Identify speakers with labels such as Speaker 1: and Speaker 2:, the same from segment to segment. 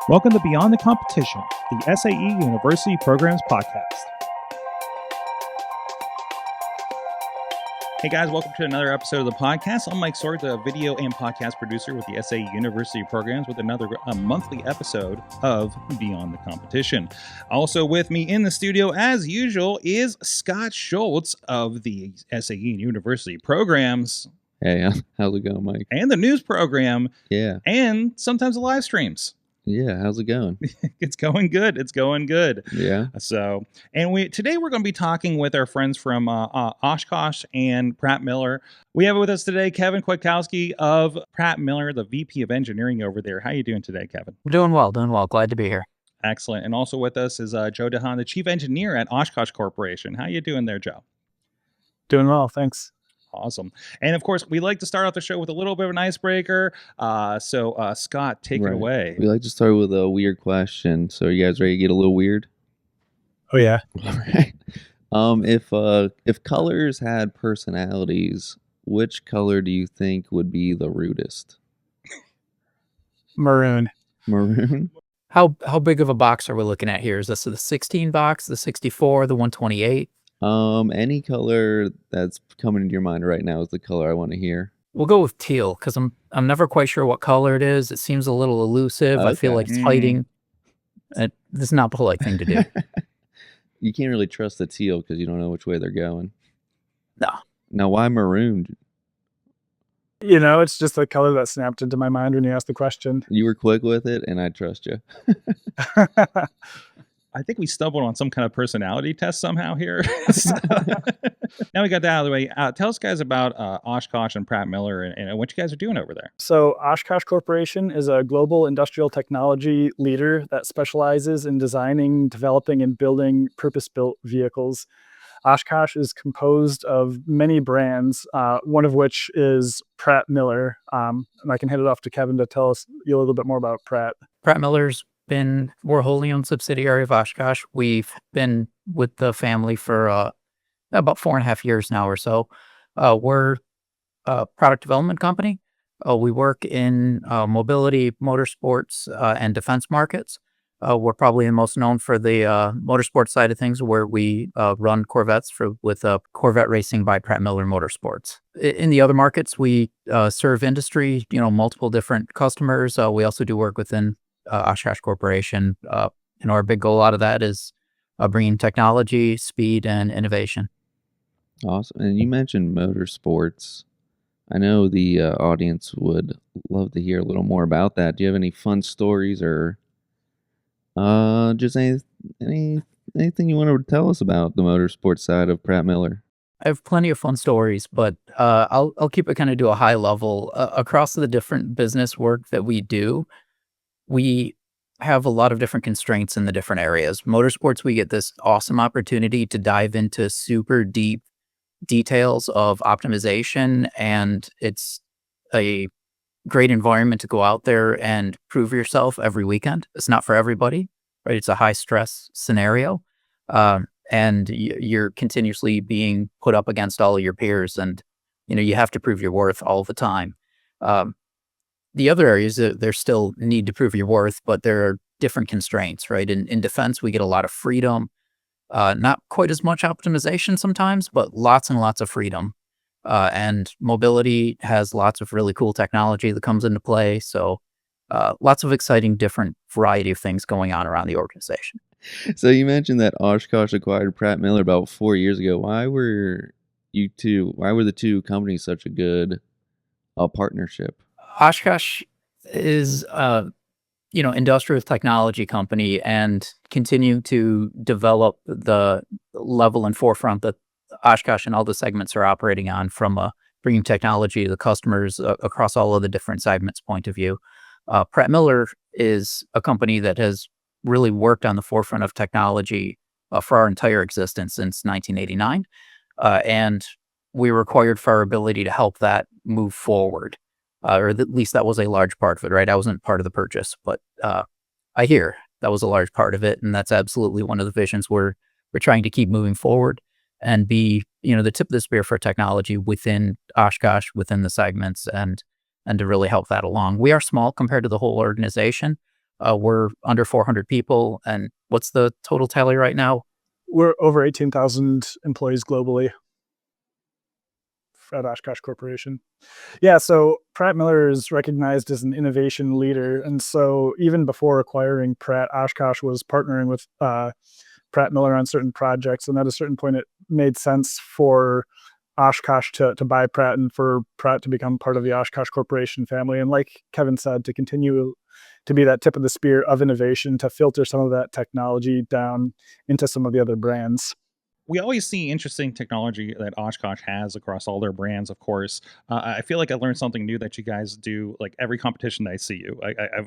Speaker 1: Welcome to Beyond the Competition, the SAE University Programs Podcast. Hey guys, welcome to another episode of the podcast. I'm Mike Sword, the video and podcast producer with the SAE University Programs, with another monthly episode of Beyond the Competition. Also with me in the studio, as usual, is Scott Schultz of the SAE University Programs.
Speaker 2: Hey, how's it going, Mike?
Speaker 1: And the news program.
Speaker 2: Yeah.
Speaker 1: And sometimes the live streams.
Speaker 2: Yeah, how's it going?
Speaker 1: It's going good. It's going good.
Speaker 2: Yeah.
Speaker 1: So, and today we're going to be talking with our friends from Oshkosh and Pratt Miller. We have with us today Kevin Kwiatkowski of Pratt Miller, the VP of Engineering over there. How are you doing today, Kevin?
Speaker 3: Doing well. Glad to be here.
Speaker 1: Excellent. And also with us is Joe DeHaan, the Chief Engineer at Oshkosh Corporation. How are you doing there, Joe?
Speaker 4: Doing well, thanks.
Speaker 1: Awesome. And of course, we like to start off the show with a little bit of an icebreaker. So Scott, take it away.
Speaker 2: We like to start with a weird question. So are you guys ready to get a little weird?
Speaker 4: Oh, yeah.
Speaker 2: All right. If colors had personalities, which color do you think would be the rudest?
Speaker 4: Maroon.
Speaker 2: Maroon?
Speaker 3: How big of a box are we looking at here? Is this the 16 box, the 64, the 128?
Speaker 2: Any color that's coming into your mind right now is the color I want to hear.
Speaker 3: We'll go with teal because I'm never quite sure what color it is. It seems a little elusive.
Speaker 2: Okay.
Speaker 3: I feel like it's hiding. This is not the polite thing to do.
Speaker 2: You can't really trust the teal because you don't know which way they're going.
Speaker 3: No.
Speaker 2: Now, why maroon?
Speaker 4: You know, it's just a color that snapped into my mind when you asked the question.
Speaker 2: You were quick with it, and I trust you.
Speaker 1: I think we stumbled on some kind of personality test somehow here. Now we got that out of the way. Tell us guys about Oshkosh and Pratt Miller and what you guys are doing over there.
Speaker 4: So Oshkosh Corporation is a global industrial technology leader that specializes in designing, developing, and building purpose-built vehicles. Oshkosh is composed of many brands, one of which is Pratt Miller. And I can hand it off to Kevin to tell us a little bit more about Pratt.
Speaker 3: Pratt Miller's we're a wholly owned subsidiary of Oshkosh. We've been with the family for about 4.5 years now or so. We're a product development company. We work in mobility, motorsports, and defense markets. We're probably the most known for the motorsports side of things, where we run Corvettes with Corvette Racing by Pratt Miller Motorsports. In the other markets, we serve industry, multiple different customers. We also do work within Oshkosh Corporation. Our big goal out of that is bringing technology, speed, and innovation.
Speaker 2: Awesome. And you mentioned motorsports. I know the audience would love to hear a little more about that. Do you have any fun stories or just anything you want to tell us about the motorsports side of Pratt Miller?
Speaker 3: I have plenty of fun stories, but I'll keep it kind of to a high level. Across the different business work that we do, we have a lot of different constraints in the different areas. Motorsports, we get this awesome opportunity to dive into super deep details of optimization, and it's a great environment to go out there and prove yourself every weekend. It's not for everybody, right? It's a high stress scenario, and you're continuously being put up against all of your peers, and you have to prove your worth all the time. The other areas, there still need to prove your worth, but there are different constraints, right? In defense, we get a lot of freedom, not quite as much optimization sometimes, but lots and lots of freedom. And mobility has lots of really cool technology that comes into play. So lots of exciting, different variety of things going on around the organization.
Speaker 2: So you mentioned that Oshkosh acquired Pratt Miller about 4 years ago. Why were the two companies such a good partnership?
Speaker 3: Oshkosh is industrial technology company and continue to develop the level and forefront that Oshkosh and all the segments are operating on, from bringing technology to the customers across all of the different segments point of view. Pratt Miller is a company that has really worked on the forefront of technology for our entire existence since 1989. And we were acquired for our ability to help that move forward. Or at least that was a large part of it, right? I wasn't part of the purchase, but I hear that was a large part of it. And that's absolutely one of the visions we're trying to keep moving forward and be, the tip of the spear for technology within Oshkosh, within the segments, and to really help that along. We are small compared to the whole organization, We're under 400 people. And what's the total tally right now?
Speaker 4: We're over 18,000 employees globally at Oshkosh Corporation. Yeah, so Pratt Miller is recognized as an innovation leader. And so even before acquiring Pratt, Oshkosh was partnering with Pratt Miller on certain projects. And at a certain point, it made sense for Oshkosh to buy Pratt and for Pratt to become part of the Oshkosh Corporation family. And like Kevin said, to continue to be that tip of the spear of innovation, to filter some of that technology down into some of the other brands.
Speaker 1: We always see interesting technology that Oshkosh has across all their brands, of course. I feel like I learned something new that you guys do. Like every competition that I see you,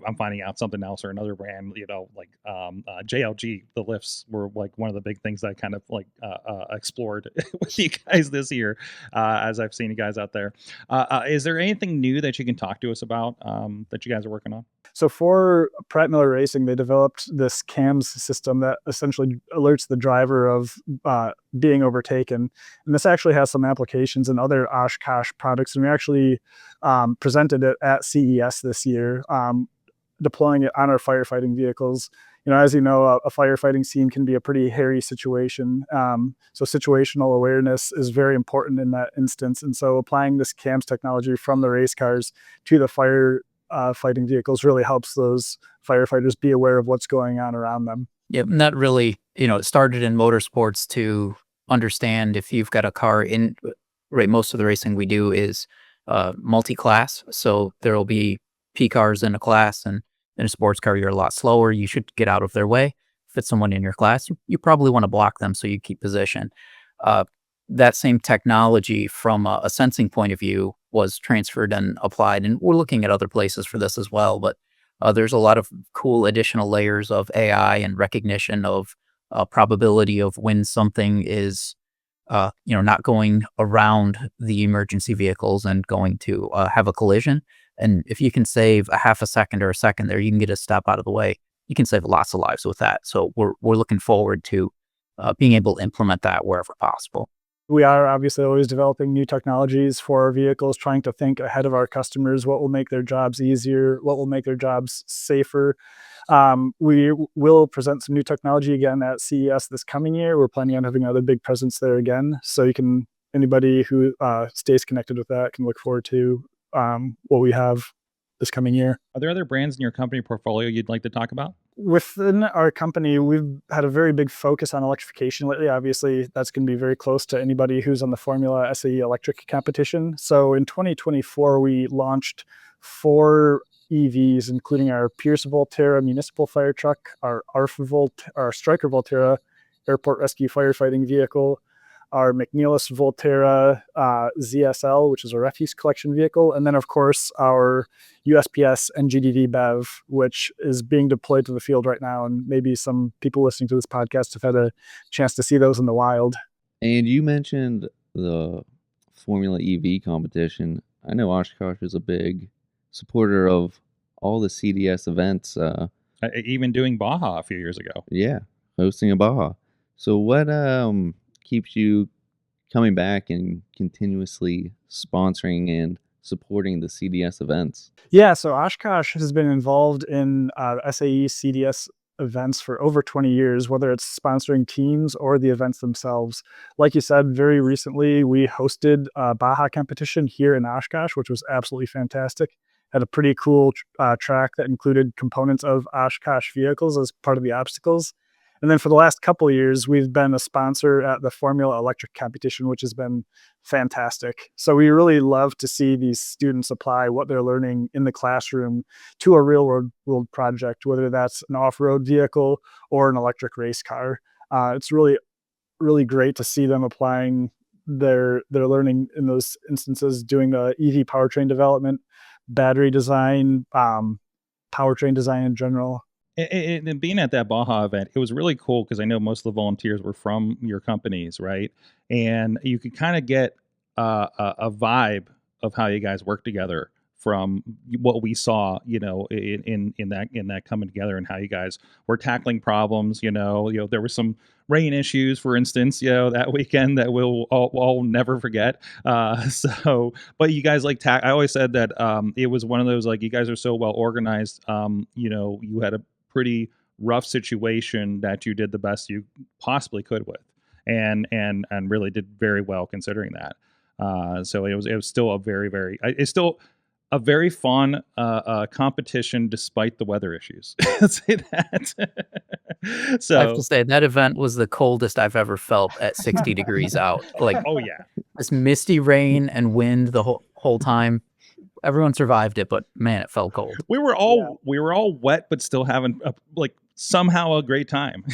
Speaker 1: I'm finding out something else or another brand. Like JLG, the lifts were like one of the big things that I kind of like explored with you guys this year, as I've seen you guys out there. Is there anything new that you can talk to us about that you guys are working on?
Speaker 4: So for Pratt Miller Racing, they developed this CAMS system that essentially alerts the driver of being overtaken. And this actually has some applications in other Oshkosh products. And we actually presented it at CES this year, deploying it on our firefighting vehicles. As you know, a firefighting scene can be a pretty hairy situation. So situational awareness is very important in that instance. And so applying this CAMS technology from the race cars to the fighting vehicles really helps those firefighters be aware of what's going on around them.
Speaker 3: Yep, and that really, it started in motorsports to understand if you've got a car in, right, most of the racing we do is multi-class. So there will be P cars in a class, and in a sports car, you're a lot slower. You should get out of their way. If it's someone in your class, you probably want to block them so you keep position. That same technology from a sensing point of view was transferred and applied, and we're looking at other places for this as well. But there's a lot of cool additional layers of AI and recognition of probability of when something is, not going around the emergency vehicles and going to have a collision. And if you can save a half a second or a second there, you can get a step out of the way. You can save lots of lives with that. So we're looking forward to being able to implement that wherever possible.
Speaker 4: We are obviously always developing new technologies for our vehicles, trying to think ahead of our customers, what will make their jobs easier, what will make their jobs safer. We will present some new technology again at CES this coming year. We're planning on having another big presence there again. So anybody who stays connected with that can look forward to what we have this coming year.
Speaker 1: Are there other brands in your company portfolio you'd like to talk about?
Speaker 4: Within our company, we've had a very big focus on electrification lately. Obviously, that's going to be very close to anybody who's on the Formula SAE electric competition. So in 2024, we launched 4 EVs, including our Pierce Volterra municipal fire truck, our Striker Volterra airport rescue firefighting vehicle, our McNeilus Volterra ZSL, which is a refuse collection vehicle, and then, of course, our USPS NGDV BEV, which is being deployed to the field right now. And maybe some people listening to this podcast have had a chance to see those in the wild.
Speaker 2: And you mentioned the Formula EV competition. I know Oshkosh is a big supporter of all the CDS events.
Speaker 1: Even doing Baja a few years ago.
Speaker 2: Yeah, hosting a Baja. So what keeps you coming back and continuously sponsoring and supporting the CDS events?
Speaker 4: Yeah, so Oshkosh has been involved in SAE CDS events for over 20 years, whether it's sponsoring teams or the events themselves. Like you said, very recently we hosted a Baja competition here in Oshkosh, which was absolutely fantastic. Had a pretty cool track that included components of Oshkosh vehicles as part of the obstacles. And then for the last couple of years, we've been a sponsor at the Formula Electric competition, which has been fantastic. So we really love to see these students apply what they're learning in the classroom to a real world project, whether that's an off-road vehicle or an electric race car. It's really, really great to see them applying their learning in those instances, doing the EV powertrain development, battery design, powertrain design in general.
Speaker 1: And being at that Baja event, it was really cool because I know most of the volunteers were from your companies, right? And you could kind of get a vibe of how you guys work together from what we saw, in that coming together and how you guys were tackling problems. There were some rain issues, for instance, that weekend that we'll all never forget. But you guys I always said that it was one of those, like, you guys are so well organized. You had a pretty rough situation that you did the best you possibly could with, and really did very well considering that. So it was still a it's still a very fun competition despite the weather issues. Let's say that.
Speaker 3: I have to
Speaker 1: So,
Speaker 3: say that event was the coldest I've ever felt at 60 degrees out. Like
Speaker 1: oh yeah,
Speaker 3: this misty rain and wind the whole time. Everyone survived it, but man, it felt cold.
Speaker 1: we were all wet, but still having somehow a great time.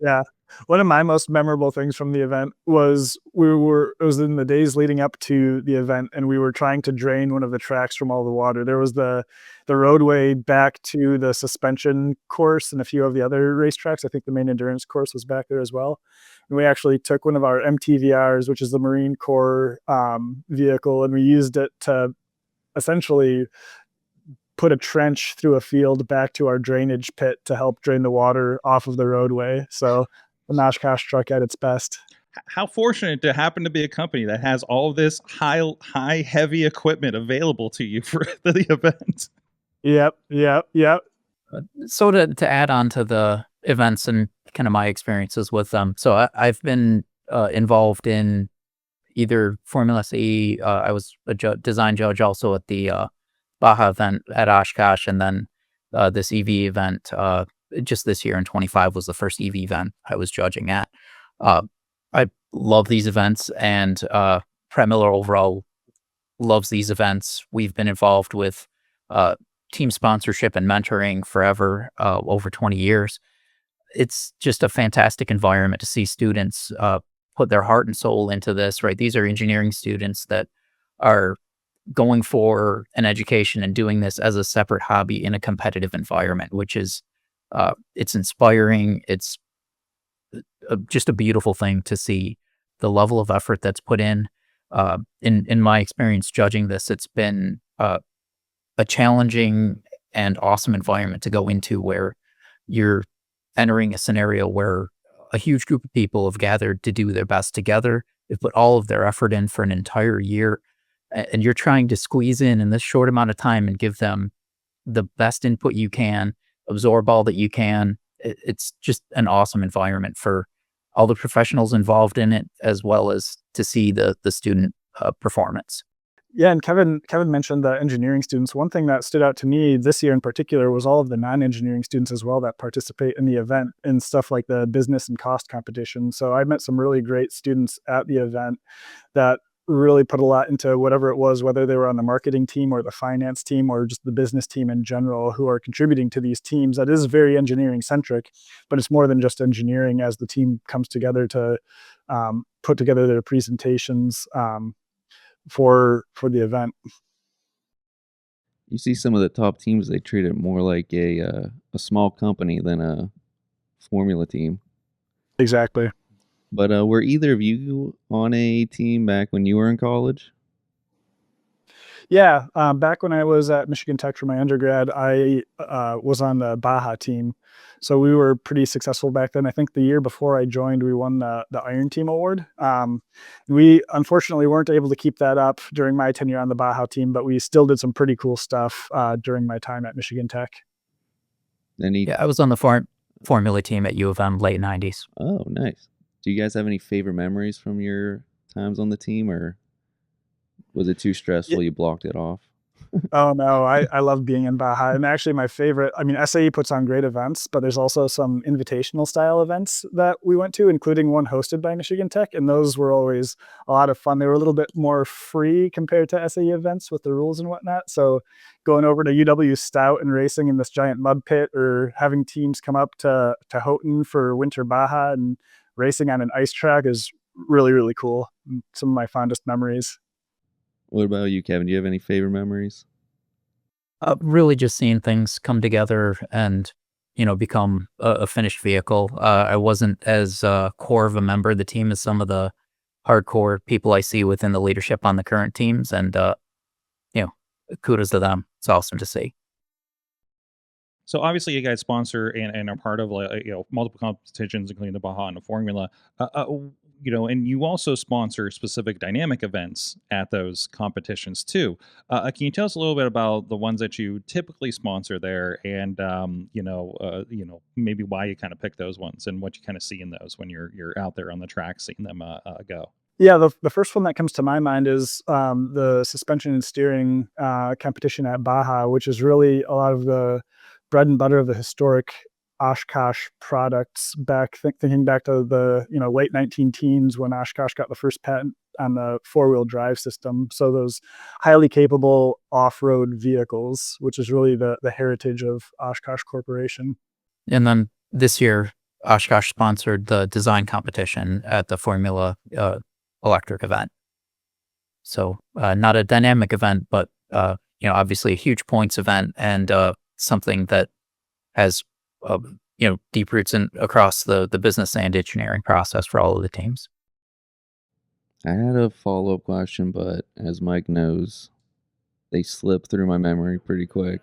Speaker 4: Yeah. One of my most memorable things from the event was it was in the days leading up to the event, and we were trying to drain one of the tracks from all the water. There was the roadway back to the suspension course and a few of the other racetracks. I think the main endurance course was back there as well. And we actually took one of our MTVRs, which is the Marine Corps vehicle, and we used it to essentially put a trench through a field back to our drainage pit to help drain the water off of the roadway. So the Oshkosh truck at its best.
Speaker 1: How fortunate to happen to be a company that has all of this high heavy equipment available to you for the event.
Speaker 4: Yep.
Speaker 3: So to add on to the events and kind of my experiences with them. So I've been involved in either Formula SAE. I was a design judge also at the Baja event at Oshkosh, and then this EV event just this year in 25 was the first EV event I was judging at. I love these events, and Pratt Miller overall loves these events. We've been involved with team sponsorship and mentoring forever, over 20 years. It's just a fantastic environment to see students put their heart and soul into this, right? These are engineering students that are going for an education and doing this as a separate hobby in a competitive environment, which is it's inspiring. It's just a beautiful thing to see the level of effort that's put in. In my experience judging this, it's been a challenging and awesome environment to go into, where you're entering a scenario where a huge group of people have gathered to do their best together. They've put all of their effort in for an entire year, and you're trying to squeeze in this short amount of time and give them the best input you can, absorb all that you can. It's just an awesome environment for all the professionals involved in it, as well as to see the student performance.
Speaker 4: Yeah, and Kevin mentioned the engineering students. One thing that stood out to me this year in particular was all of the non-engineering students as well that participate in the event in stuff like the business and cost competition. So I met some really great students at the event that really put a lot into whatever it was, whether they were on the marketing team or the finance team or just the business team in general, who are contributing to these teams. That is very engineering centric, but it's more than just engineering as the team comes together to put together their presentations for the event.
Speaker 2: You see some of the top teams, they treat it more like a small company than a formula team.
Speaker 4: Exactly.
Speaker 2: But were either of you on a team back when you were in college?
Speaker 4: Yeah, back when I was at Michigan Tech for my undergrad, I was on the Baja team. So we were pretty successful back then. I think the year before I joined, we won the Iron Team Award. We unfortunately weren't able to keep that up during my tenure on the Baja team, but we still did some pretty cool stuff during my time at Michigan Tech.
Speaker 3: Yeah, I was on the Formula team at U of M late 90s.
Speaker 2: Oh, nice. Do you guys have any favorite memories from your times on the team, or was it too stressful you blocked it off?
Speaker 4: Oh no, I love being in Baja. And actually my favorite, I mean, SAE puts on great events, but there's also some invitational style events that we went to, including one hosted by Michigan Tech. And those were always a lot of fun. They were a little bit more free compared to SAE events with the rules and whatnot. So going over to UW Stout and racing in this giant mud pit, or having teams come up to Houghton for Winter Baja and racing on an ice track is really, really cool. Some of my fondest memories.
Speaker 2: What about you, Kevin? Do you have any favorite memories?
Speaker 3: Really just seeing things come together and, become a finished vehicle. I wasn't as core of a member of the team as some of the hardcore people I see within the leadership on the current teams. And, kudos to them. It's awesome to see.
Speaker 1: So obviously, you guys sponsor and are part of multiple competitions, including the Baja and the Formula. And you also sponsor specific dynamic events at those competitions too. Can you tell us a little bit about the ones that you typically sponsor there, and maybe why you kind of pick those ones and what you kind of see in those when you're out there on the track seeing them go?
Speaker 4: Yeah, the first one that comes to my mind is the suspension and steering competition at Baja, which is really a lot of the bread and butter of the historic Oshkosh products. Thinking back to the late 19 teens when Oshkosh got the first patent on the four-wheel drive system. So those highly capable off-road vehicles, which is really the heritage of Oshkosh Corporation.
Speaker 3: And then this year, Oshkosh sponsored the design competition at the Formula Electric event. So not a dynamic event, but obviously a huge points event, and something that has deep roots across the business and engineering process for all of the teams.
Speaker 2: I had a follow-up question, but as Mike knows, they slip through my memory pretty quick.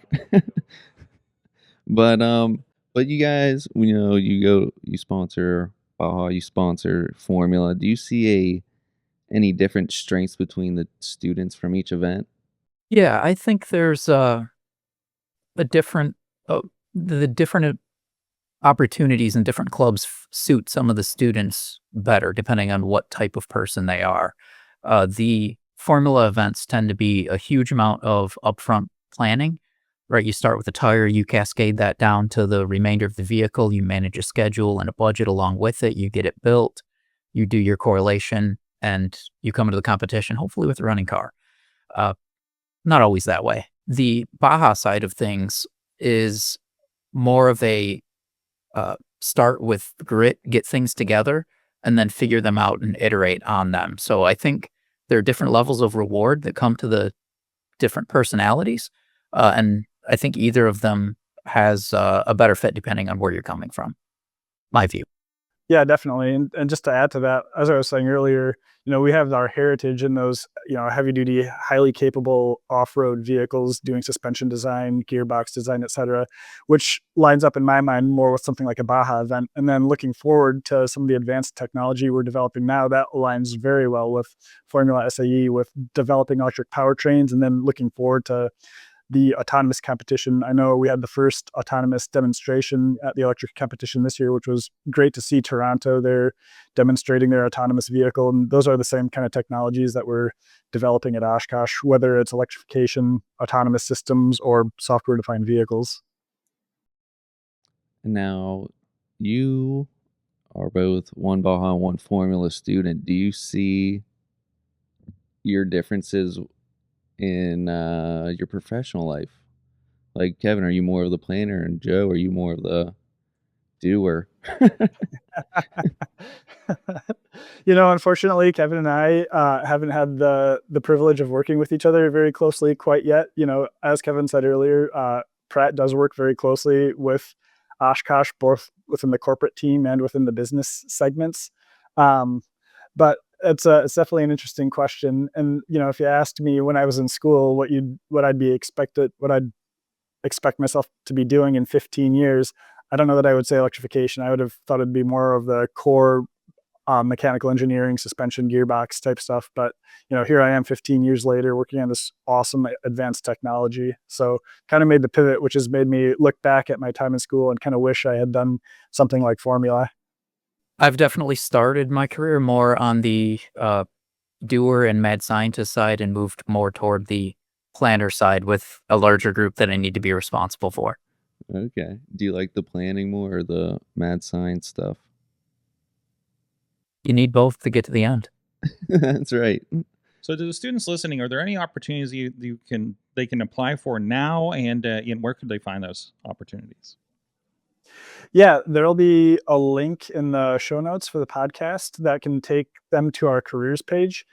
Speaker 2: But you guys, you sponsor Baja, you sponsor Formula. Do you see any different strengths between the students from each event?
Speaker 3: Yeah, I think there's the different opportunities in different clubs suit some of the students better, depending on what type of person they are. The Formula events tend to be a huge amount of upfront planning, right? You start with a tire, you cascade that down to the remainder of the vehicle, you manage a schedule and a budget along with it, you get it built, you do your correlation, and you come into the competition, hopefully with a running car. Not always that way. The Baja side of things is more of a start with grit, get things together, and then figure them out and iterate on them. So I think there are different levels of reward that come to the different personalities. And I think either of them has a better fit depending on where you're coming from. My view.
Speaker 4: Yeah, definitely. And just to add to that, as I was saying earlier, we have our heritage in those, heavy duty, highly capable off-road vehicles doing suspension design, gearbox design, et cetera, which lines up in my mind more with something like a Baja event. And then looking forward to some of the advanced technology we're developing now, that aligns very well with Formula SAE, with developing electric powertrains, and then looking forward to the autonomous competition. I know we had the first autonomous demonstration at the electric competition this year, which was great to see Toronto there demonstrating their autonomous vehicle. And those are the same kind of technologies that we're developing at Oshkosh, whether it's electrification, autonomous systems, or software-defined vehicles.
Speaker 2: Now, you are both one Baja and one Formula student. Do you see your differences in your professional life? Like, Kevin, are you more of the planner, and Joe, are you more of the doer?
Speaker 4: Unfortunately, Kevin and I haven't had the privilege of working with each other very closely quite yet. As Kevin said earlier, Pratt does work very closely with Oshkosh, both within the corporate team and within the business segments. But it's definitely an interesting question. And if you asked me when I was in school what I'd expect myself to be doing in 15 years, I don't know that I would say electrification. I would have thought it'd be more of the core mechanical engineering, suspension, gearbox type stuff. But here I am 15 years later working on this awesome advanced technology. So kind of made the pivot, which has made me look back at my time in school and kind of wish I had done something like Formula.
Speaker 3: I've definitely started my career more on the doer and mad scientist side and moved more toward the planner side with a larger group that I need to be responsible for.
Speaker 2: Okay. Do you like the planning more or the mad science stuff?
Speaker 3: You need both to get to the end.
Speaker 2: That's right.
Speaker 1: So to the students listening, are there any opportunities they can apply for now, and where could they find those opportunities?
Speaker 4: Yeah, there'll be a link in the show notes for the podcast that can take them to our careers page.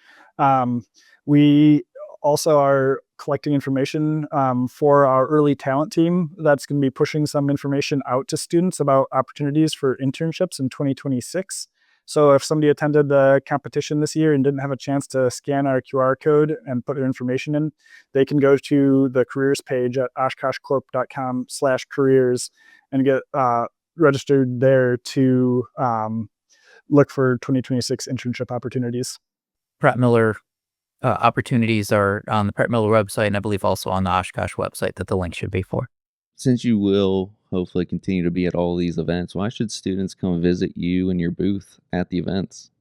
Speaker 4: We also are collecting information for our early talent team that's going to be pushing some information out to students about opportunities for internships in 2026. So if somebody attended the competition this year and didn't have a chance to scan our QR code and put their information in, they can go to the careers page at oshkoshcorp.com/careers and get registered there to look for 2026 internship opportunities.
Speaker 3: Pratt Miller opportunities are on the Pratt Miller website, and I believe also on the Oshkosh website that the link should be for.
Speaker 2: Since you will hopefully continue to be at all these events, why should students come visit you and your booth at the events?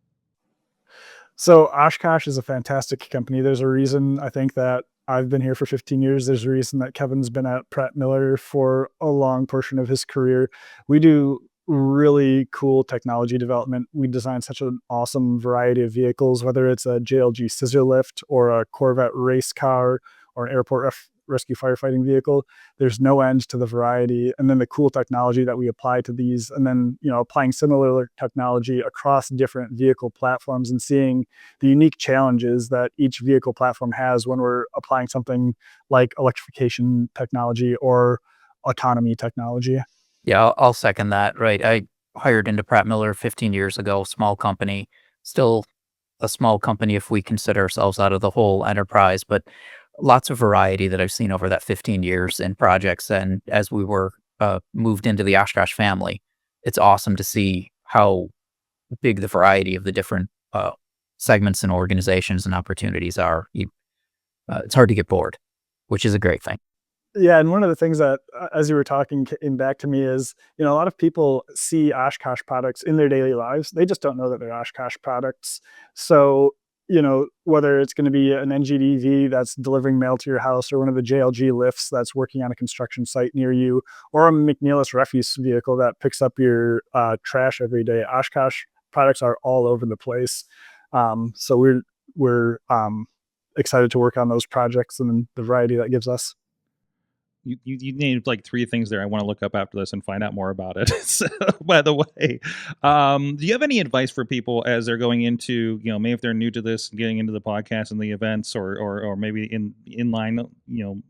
Speaker 4: So Oshkosh is a fantastic company. There's a reason I think that I've been here for 15 years. There's a reason that Kevin's been at Pratt Miller for a long portion of his career. We do really cool technology development. We design such an awesome variety of vehicles, whether it's a JLG scissor lift or a Corvette race car or an airport rescue firefighting vehicle. There's no end to the variety. And then the cool technology that we apply to these, and then, applying similar technology across different vehicle platforms and seeing the unique challenges that each vehicle platform has when we're applying something like electrification technology or autonomy technology.
Speaker 3: Yeah, I'll second that. Right. I hired into Pratt Miller 15 years ago, small company, still a small company if we consider ourselves out of the whole enterprise, but lots of variety that I've seen over that 15 years in projects. And as we were moved into the Oshkosh family, it's awesome to see how big the variety of the different segments and organizations and opportunities are. It's hard to get bored, which is a great thing.
Speaker 4: Yeah, and one of the things that, as you were talking, came back to me is, a lot of people see Oshkosh products in their daily lives. They just don't know that they're Oshkosh products. So, whether it's going to be an NGDV that's delivering mail to your house, or one of the JLG lifts that's working on a construction site near you, or a McNeilus refuse vehicle that picks up your trash every day, Oshkosh products are all over the place. So we're excited to work on those projects and the variety that gives us.
Speaker 1: You named like 3 things there I want to look up after this and find out more about it. So, by the way, do you have any advice for people as they're going into, maybe if they're new to this, getting into the podcast and the events, or maybe in line,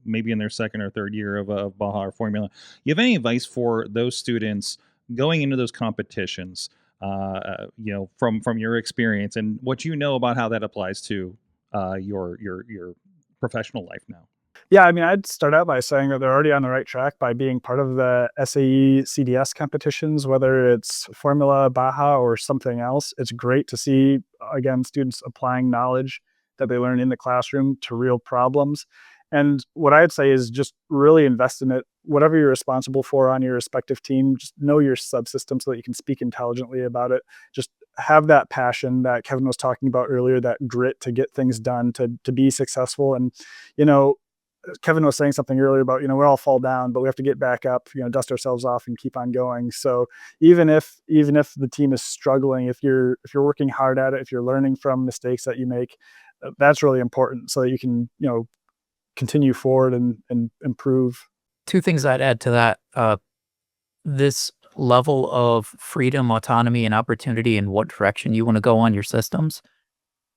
Speaker 1: maybe in their second or third year of Baja or Formula? You have any advice for those students going into those competitions, from your experience and what you know about how that applies to your professional life now?
Speaker 4: Yeah, I mean, I'd start out by saying that they're already on the right track by being part of the SAE CDS competitions, whether it's Formula, Baja, or something else. It's great to see, again, students applying knowledge that they learn in the classroom to real problems. And what I'd say is just really invest in it. Whatever you're responsible for on your respective team, just know your subsystem so that you can speak intelligently about it. Just have that passion that Kevin was talking about earlier, that grit to get things done, to be successful. And, Kevin was saying something earlier about, we all fall down, but we have to get back up, dust ourselves off and keep on going. So even if the team is struggling, if you're working hard at it, if you're learning from mistakes that you make, that's really important so that you can, continue forward and improve.
Speaker 3: 2 things I'd add to that. This level of freedom, autonomy, and opportunity in what direction you want to go on your systems,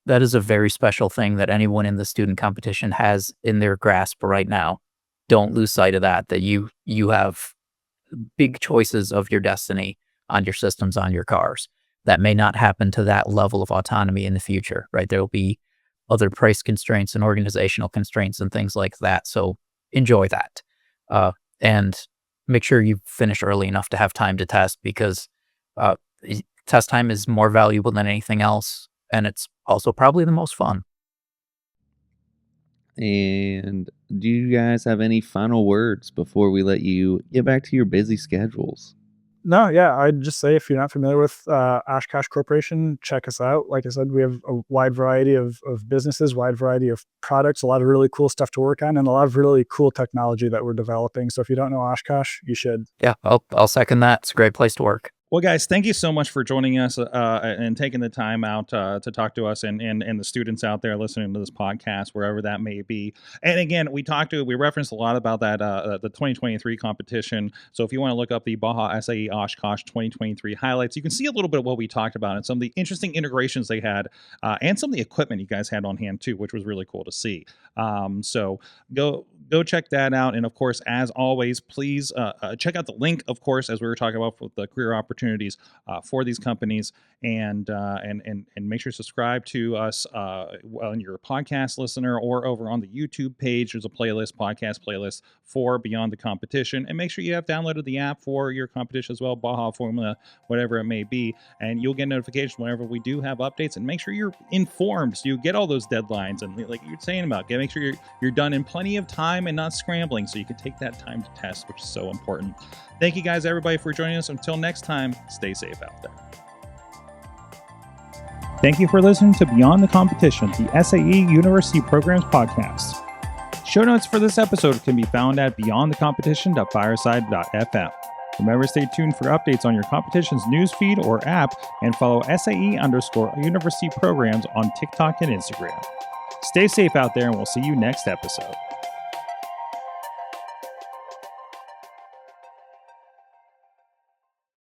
Speaker 3: that is a very special thing that anyone in the student competition has in their grasp right now. Don't lose sight of that you have big choices of your destiny on your systems, on your cars. That may not happen to that level of autonomy in the future, right? There will be other price constraints and organizational constraints and things like that. So enjoy that. And make sure you finish early enough to have time to test, because test time is more valuable than anything else. And it's also probably the most fun.
Speaker 2: And do you guys have any final words before we let you get back to your busy schedules?
Speaker 4: No, yeah, I'd just say if you're not familiar with Oshkosh Corporation, check us out. Like I said, we have a wide variety of businesses, wide variety of products, a lot of really cool stuff to work on, and a lot of really cool technology that we're developing. So if you don't know Oshkosh, you should.
Speaker 3: Yeah, I'll second that. It's a great place to work.
Speaker 1: Well, guys, thank you so much for joining us and taking the time out to talk to us and the students out there listening to this podcast, wherever that may be. And again, we referenced a lot about that, the 2023 competition. So if you want to look up the Baja SAE Oshkosh 2023 highlights, you can see a little bit of what we talked about and some of the interesting integrations they had and some of the equipment you guys had on hand too, which was really cool to see. So go go check that out. And of course, as always, please check out the link, of course, as we were talking about for the career opportunities for these companies, and make sure to subscribe to us on your podcast listener or over on the YouTube page. There's a podcast playlist for Beyond the Competition, and make sure you have downloaded the app for your competition as well, Baja, Formula, whatever it may be, and you'll get notifications whenever we do have updates. And make sure you're informed so you get all those deadlines, and like you're saying about, make sure you're done in plenty of time and not scrambling, so you can take that time to test, which is so important. Thank you guys, everybody, for joining us. Until next time, stay safe out there. Thank you for listening to Beyond the Competition, the SAE University Programs podcast. Show notes for this episode can be found at beyondthecompetition.fireside.fm. Remember to stay tuned for updates on your competition's newsfeed or app, and follow SAE_University Programs on TikTok and Instagram. Stay safe out there, and we'll see you next episode.